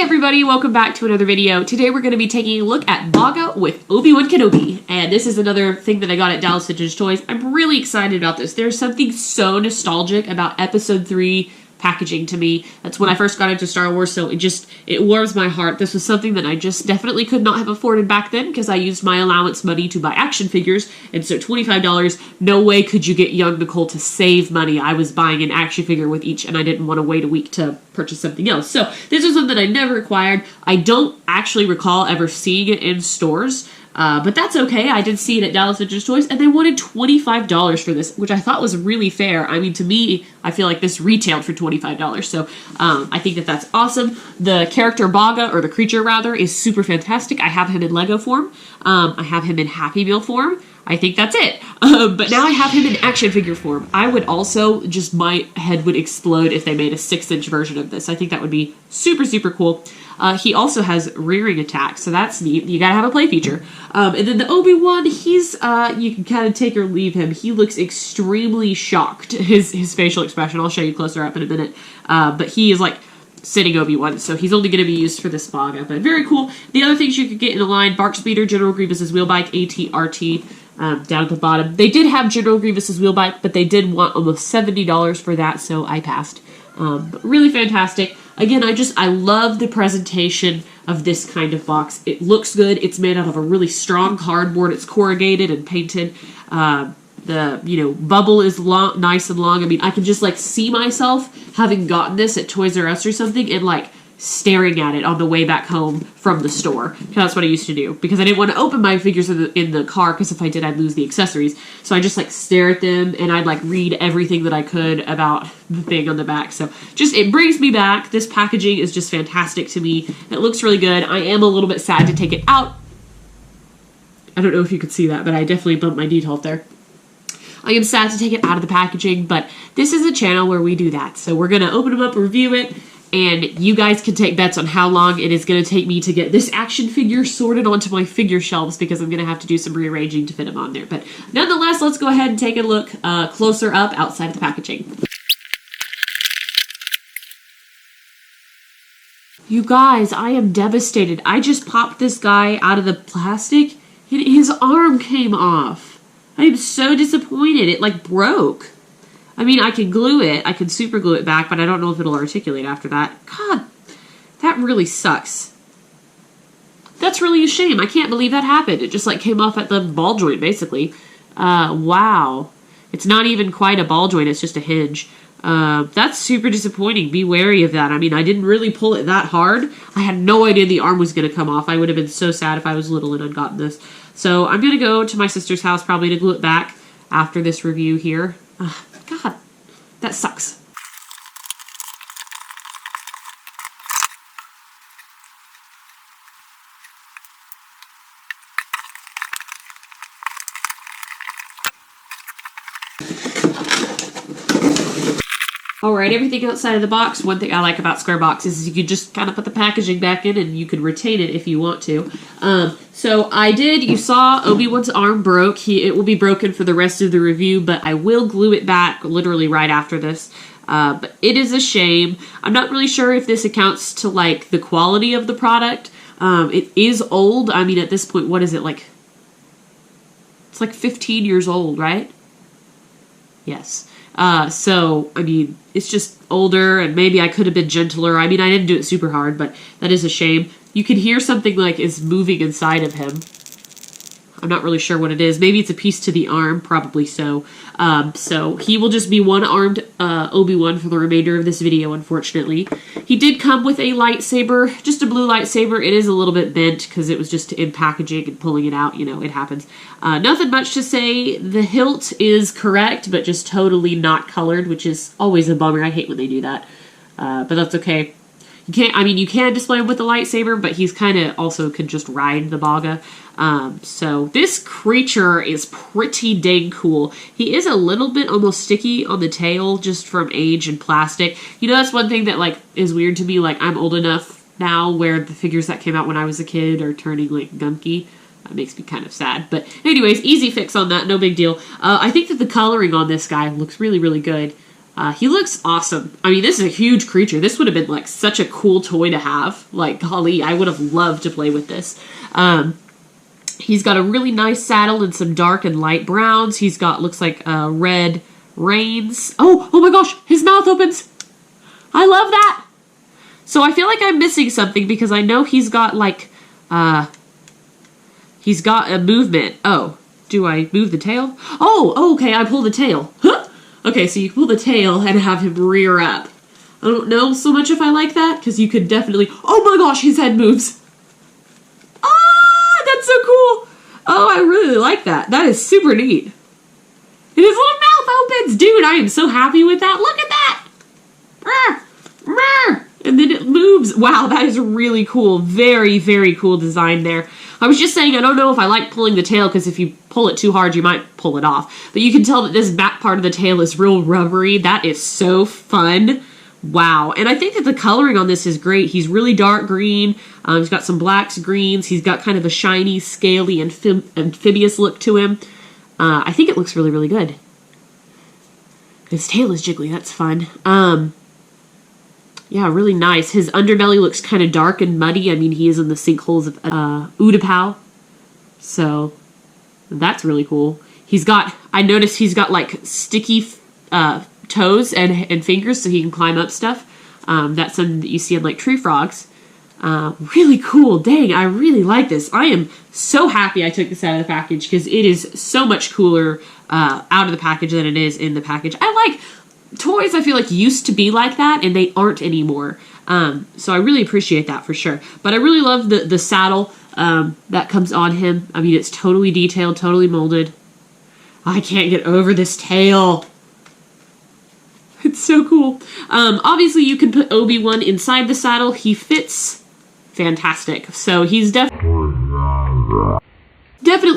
everybody, welcome back to another video. Today we're going to be taking a look at Boga with Obi-Wan Kenobi. And this is another thing that I got at Dallas Vintage Toys. I'm really excited about this. There's something so nostalgic about Episode 3 packaging to me. That's when I first got into Star Wars, so it warms my heart. This was something that I just definitely could not have afforded back then because I used my allowance money to buy action figures, and so $25, no way could you get young Nicole to save money. I was buying an action figure with each, and I didn't want to wait a week to purchase something else. So this was something I never acquired. I don't actually recall ever seeing it in stores. But that's okay. I did see it at Dallas Vintage Toys, and they wanted $25 for this, which I thought was really fair. I mean, to me, I feel like this retailed for $25, so I think that that's awesome. The character Boga, or the creature rather, is super fantastic. I have him in Lego form. I have him in Happy Meal form. I think that's it. But now I have him in action figure form. I would also, my head would explode if they made a 6-inch version of this. I think that would be super, super cool. He also has rearing attack, so that's neat. You gotta have a play feature. And then the Obi-Wan, he's, you can kind of take or leave him. He looks extremely shocked, his facial expression. I'll show you closer up in a minute. But he is like sitting Obi-Wan, so he's only going to be used for this Boga. But very cool. The other things you could get in a line, Bark Speeder, General Grievous's Wheelbike, AT-RT, down at the bottom. They did have General Grievous's Wheelbike, but they did want almost $70 for that, so I passed. But really fantastic. Again, I love the presentation of this kind of box. It looks good. It's made out of a really strong cardboard. It's corrugated and painted. The bubble is long, nice and long. I mean, I can just see myself having gotten this at Toys R Us or something and staring at it on the way back home from the store. That's what I used to do because I didn't want to open my figures in the car because if I did, I'd lose the accessories. So I just stare at them and I'd read everything that I could about the thing on the back. So it brings me back. This packaging is just fantastic to me. It looks really good. I am a little bit sad to take it out. I don't know if you could see that, but I definitely bumped my detail up there. I am sad to take it out of the packaging, but this is a channel where we do that. So we're going to open them up, review it, and you guys can take bets on how long it is going to take me to get this action figure sorted onto my figure shelves because I'm going to have to do some rearranging to fit them on there. But nonetheless, let's go ahead and take a look closer up outside of the packaging. You guys, I am devastated. I just popped this guy out of the plastic and his arm came off. I am so disappointed. It broke. I mean, I can glue it. I can super glue it back, but I don't know if it'll articulate after that. God, that really sucks. That's really a shame. I can't believe that happened. It just came off at the ball joint, basically. Wow. It's not even quite a ball joint. It's just a hinge. That's super disappointing. Be wary of that. I mean, I didn't really pull it that hard. I had no idea the arm was going to come off. I would have been so sad if I was little and I'd gotten this. So I'm going to go to my sister's house probably to glue it back after this review here. God, that sucks. Alright, everything outside of the box. One thing I like about square boxes is you can just kind of put the packaging back in and you can retain it if you want to. So I did, you saw Obi-Wan's arm broke. It will be broken for the rest of the review, but I will glue it back literally right after this. But it is a shame. I'm not really sure if this accounts to the quality of the product. It is old. I mean, at this point, what is it It's 15 years old, right? Yes. So, I mean, it's just older, and maybe I could have been gentler. I mean, I didn't do it super hard, but that is a shame. You can hear something is moving inside of him. I'm not really sure what it is. Maybe it's a piece to the arm, probably so. So he will just be one-armed Obi-Wan for the remainder of this video, unfortunately. He did come with a lightsaber, just a blue lightsaber. It is a little bit bent because it was just in packaging and pulling it out. You know, it happens. Nothing much to say. The hilt is correct, but just totally not colored, which is always a bummer. I hate when they do that. But that's okay. You can display him with the lightsaber, but he's kind of also could just ride the Boga. So this creature is pretty dang cool. He is a little bit almost sticky on the tail just from age and plastic. You know, that's one thing that is weird to me. I'm old enough now where the figures that came out when I was a kid are turning gunky. That makes me kind of sad. But anyways, easy fix on that. No big deal. I think that the coloring on this guy looks really, really good. He looks awesome. I mean, this is a huge creature. This would have been like such a cool toy to have. Like, golly, I would have loved to play with this. He's got a really nice saddle and some dark and light browns. He's got, looks like red reins. Oh my gosh, his mouth opens. I love that. So I feel like I'm missing something because I know he's got like, he's got a movement. Oh, do I move the tail? Oh, okay, I pull the tail. Huh? Okay, so you pull the tail and have him rear up. I don't know so much if I like that, because you could definitely... Oh my gosh, his head moves! Ah, that's so cool! Oh, I really like that. That is super neat. And his little mouth opens! Dude, I am so happy with that. Look at that! And then it moves. Wow, that is really cool. Very, very cool design there. I was just saying, I don't know if I like pulling the tail, because if you pull it too hard, you might pull it off. But you can tell that this back part of the tail is real rubbery. That is so fun. Wow. And I think that the coloring on this is great. He's really dark green. He's got some blacks, greens. He's got kind of a shiny, scaly, amphibious look to him. I think it looks really, really good. His tail is jiggly. That's fun. Yeah, really nice. His underbelly looks kind of dark and muddy. I mean, he is in the sinkholes of Utapau. So, that's really cool. He's got, I noticed he's got like sticky toes and fingers so he can climb up stuff. That's something that you see in like tree frogs. Really cool. Dang, I really like this. I am so happy I took this out of the package because it is so much cooler out of the package than it is in the package. I like toys, I feel like, used to be like that, and they aren't anymore. So I really appreciate that for sure. But I really love the saddle that comes on him. I mean, it's totally detailed, totally molded. I can't get over this tail. It's so cool. Obviously, you can put Obi-Wan inside the saddle. He fits fantastic. So he's definitely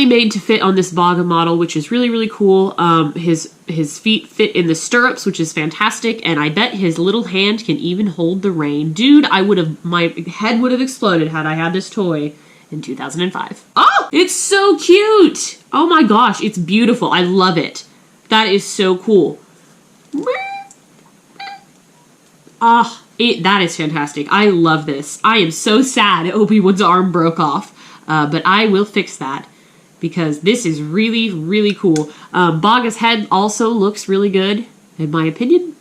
made to fit on this Boga model, which is really, really cool. His feet fit in the stirrups, which is fantastic, and I bet his little hand can even hold the rein. Dude, my head would have exploded had I had this toy in 2005. Oh, it's so cute! Oh my gosh, it's beautiful. I love it. That is so cool. Ah, that is fantastic. I love this. I am so sad Obi-Wan's arm broke off, but I will fix that. Because this is really, really cool. Boga's head also looks really good, in my opinion.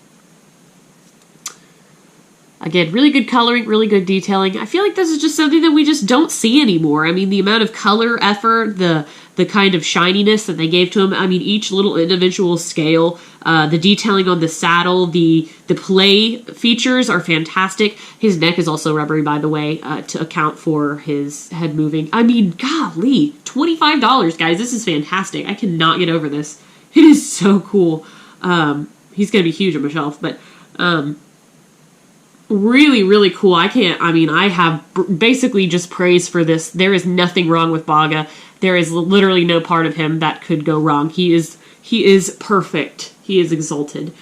Again, really good coloring, really good detailing. I feel like this is just something that we just don't see anymore. I mean, the amount of color effort, the kind of shininess that they gave to him. I mean, each little individual scale, the detailing on the saddle, the play features are fantastic. His neck is also rubbery, by the way, to account for his head moving. I mean, golly, $25, guys. This is fantastic. I cannot get over this. It is so cool. He's going to be huge on my shelf, but really, really cool. I have basically just praise for this. There is nothing wrong with Boga. There is literally no part of him that could go wrong. He is perfect. He is exalted.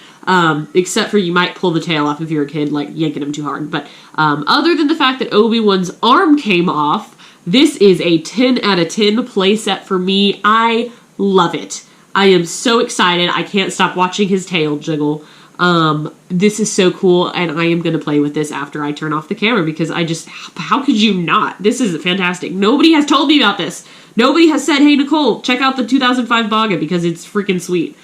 Except for you might pull the tail off if you're a kid, like yanking him too hard. But other than the fact that Obi-Wan's arm came off, this is a 10 out of 10 playset for me. I love it. I am so excited. I can't stop watching his tail jiggle. This is so cool, and I am going to play with this after I turn off the camera because how could you not? This is fantastic. Nobody has told me about this. Nobody has said, hey, Nicole, check out the 2005 Boga because it's freaking sweet.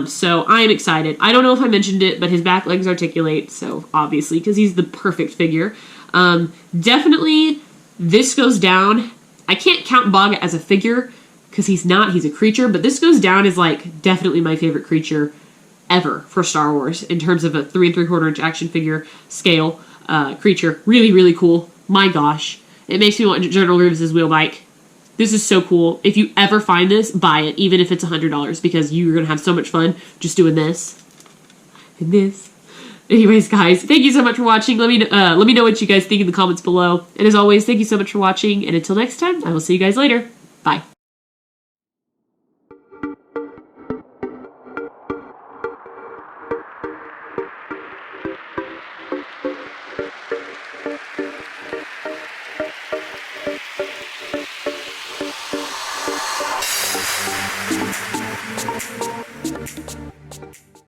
So I am excited. I don't know if I mentioned it, but his back legs articulate, so obviously, because he's the perfect figure. Definitely, this goes down. I can't count Boga as a figure because he's a creature, but this goes down as like definitely my favorite creature ever for Star Wars in terms of a 3 3/4 inch action figure scale creature. Really, really cool. My gosh. It makes me want General Grievous' wheel bike. This is so cool. If you ever find this, buy it, even if it's $100, because you're going to have so much fun just doing this and this. Anyways, guys, thank you so much for watching. Let me know what you guys think in the comments below. And as always, thank you so much for watching. And until next time, I will see you guys later. Bye.